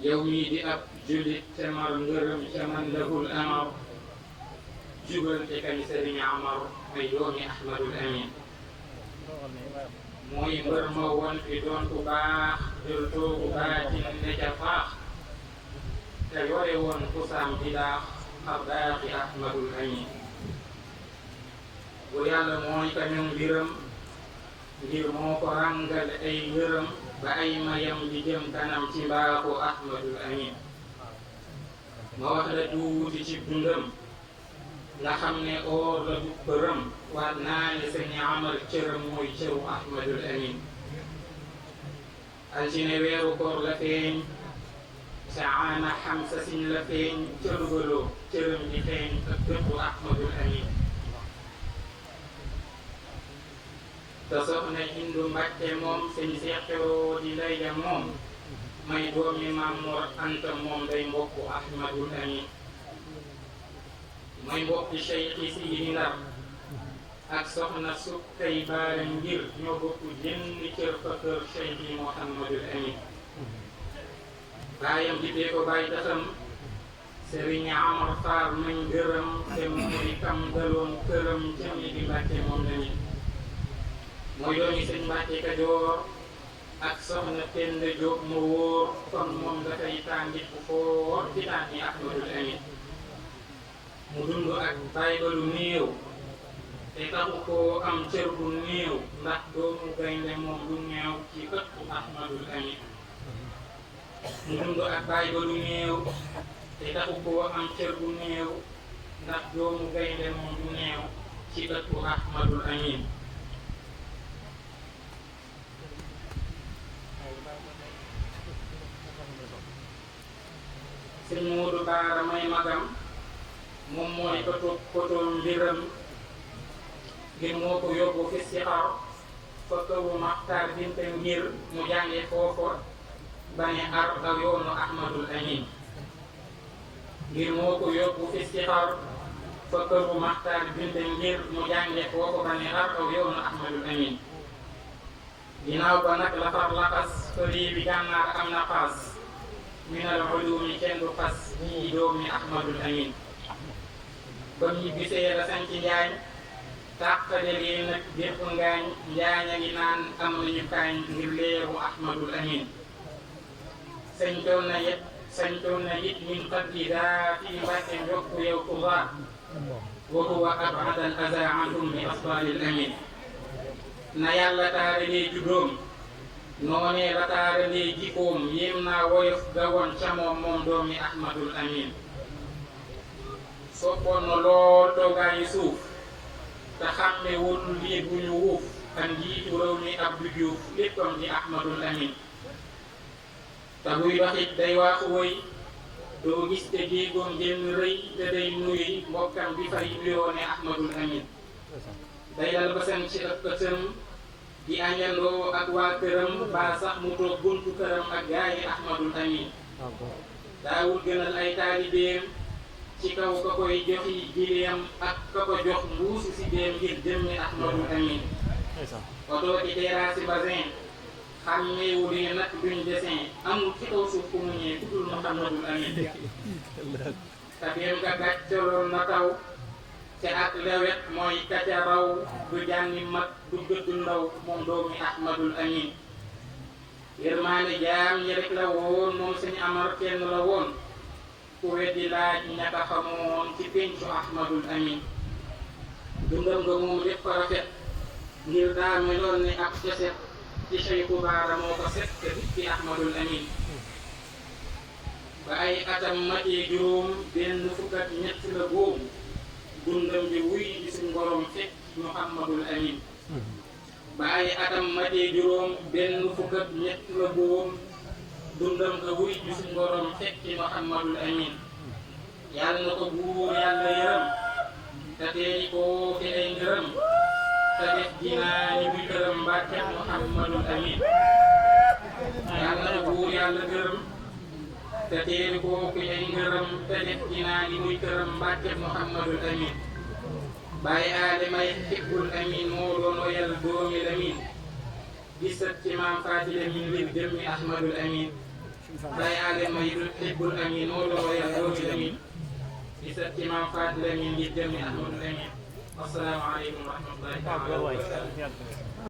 yow mii di ab jullit te mar ngërëm ca man lahul amar jubal te kañ sëriñ Amar ay doomi Ahmadul Amin mooy mbër ma woon fi doon ku baax jël toogu baatin ne ca faax te yore woon kusaam di daax xar daaxi Ahmadul Amin bu yàlla mooy ka ñoom mbiram ngir moo ko ràngal ay ngërëm ba ay mayam di jëm kanam ci mbaaxu Ahmadul Amin ma wax la tuuti ci dundam nga xam ne oor la du përëm waat naa ne sëñ Amar cëram mooy cëru Ahmadul Amin altine weeru koor la feeñ sa aana xam sa siñ la feeñ cërugaloo cëram di feeñ ak dëppu Ahmadul Amin te soxna Hindu Mbàkke moom sëñ Seex Xewoo di ndey ja moom may doomi Maam Mor Anta moom day mbokku Ahmadul Amin mooy mbokki Cheikh Sidi Ndar ak soxna su tey baara ngir ñoo bokk jënn cër fa kër Cheikh Mouhamadul Amin baayam dippee ko baay taxam Sëriñ Amar Faar mañ gërëm te mooy kam daloon këram jëmi di Mbàkke moom lañu mooy doomi sëñ Mbàkke Kajoor ak soxna Penda Jóob mu wóor kon moom dafay tàngit bu foor ci tànni Ahmadul Amin mu dund ak bàyyi ba lu néew te taxu koo am cër bu néew ndax doomu gaynde moom lu néew ci ëttu Ahmadul Amin mu dund ak bàyyi ba lu néew te taxu koo am cër bu néew ndax doomu gaynde moom lu néew ci ëttu Ahmadul Amin sëñ Moodu Baara may magam moom mooy koto mbiram ngir moo ko yóbbu fi si xar fa kawu Maxtaar binte ngir mu jànge foofa ba ne ar aw yoonu Ahmadul Amin ngir moo ko yóbbu fi si xar fa kawu Maxtaar binte ngir mu jànge foofa ba ne ar aw yoonu Ahmadul Amin ginnaaw ba nag la far laxas fa lii bi gànnaar am na xaas minal ulumi kenn du fas ñii doomi Ahmadul Amin ba mu gisee la sanc njaañ tàqale leen nag bépp ngaañ njaañ a ngi naan am nañu kaañ ngir leeru Ahmadul Amin sañtoon na it min qabli daa fi Mbàkke njokk yow tuba wa huwa ab'ad al aza anhum bi asbalil amin na yàlla taaralee juddoom noonee la taaralee jikkoom yéem naa woyof gawoon ca moom doomi Ahmadul Amin soppoon na lool toogaayu suuf te xàmmewul lii bu ñu wuuf ak njiitu réew mi Abdou Diouf léppam di Ahmadul Amin te buy doxit day waaxu woy doo gis te jéegoom génn rëy te day nuyu mbokkam bi fay nuyoone Ahmadul Amin day dal basan ci ëpp ëtëm di añandoo ak waa këram baa sax mu toog buntu këram ak gaayi Ahmadul Amin daawul gënal ay taalibeem ci kaw ka koy joxi gileem ak ka ko jox mbuusu si deem ngir jëmmi Ahmadul Amin oto ci terrasse basin xàmmeewu leen nag duñ dessin amul ci kaw suuf ku mu ñëwee ku dul Muhammadul Amin tabeem ka gàccaloon na taw te ak lewet mooy kaca raw du jànni mag du gëddu ndaw moom doomi Ahmadul Amin yërmaane jaam ñi rek la woon moom sëñ Amar kenn la woon ku weddi laaj ñaka xamoon ci péncu Ahmadul Amin dundam nga moom lépp rafet ngir daa meloon ni ab ceset ci Cheikhu Baara moo ko set te dikki Ahmadul Amin ba ay atam matee juróom benn fukk ak ñett la góom dundam bi wuy di suñ borom fekk Muhammadul Amin ba ay atam matee juróom benn fukk ak ñett la góom dundam nga wuy di suñ borom fekk Muhammadul Amin yàlla na ko buur yàlla yërëm te teeni koo fi ay ngërëm te def dinaa ni muy gërëm Mbàkke Muhammadul Amin yàlla na ko buur yàlla gërëm te teeni koo fi ay ngërëm te def dinaa ni muy gërëm Mbàkke Muhammadul Amin Baay Aadamay Hibbul Amin moo doon woyal doomi Lamin gisat ci maam Faati Lamin ngir jëmmi Ahmadul Amin Baye Adama yi du Hibbul Amin moo doon woyal doomi Lamin di sët ci Maam Faat Lamin ngir jëmmi Ahmadu Lamin. Assalaamu aleykum wa rahmatullaahi wa barakaatuh.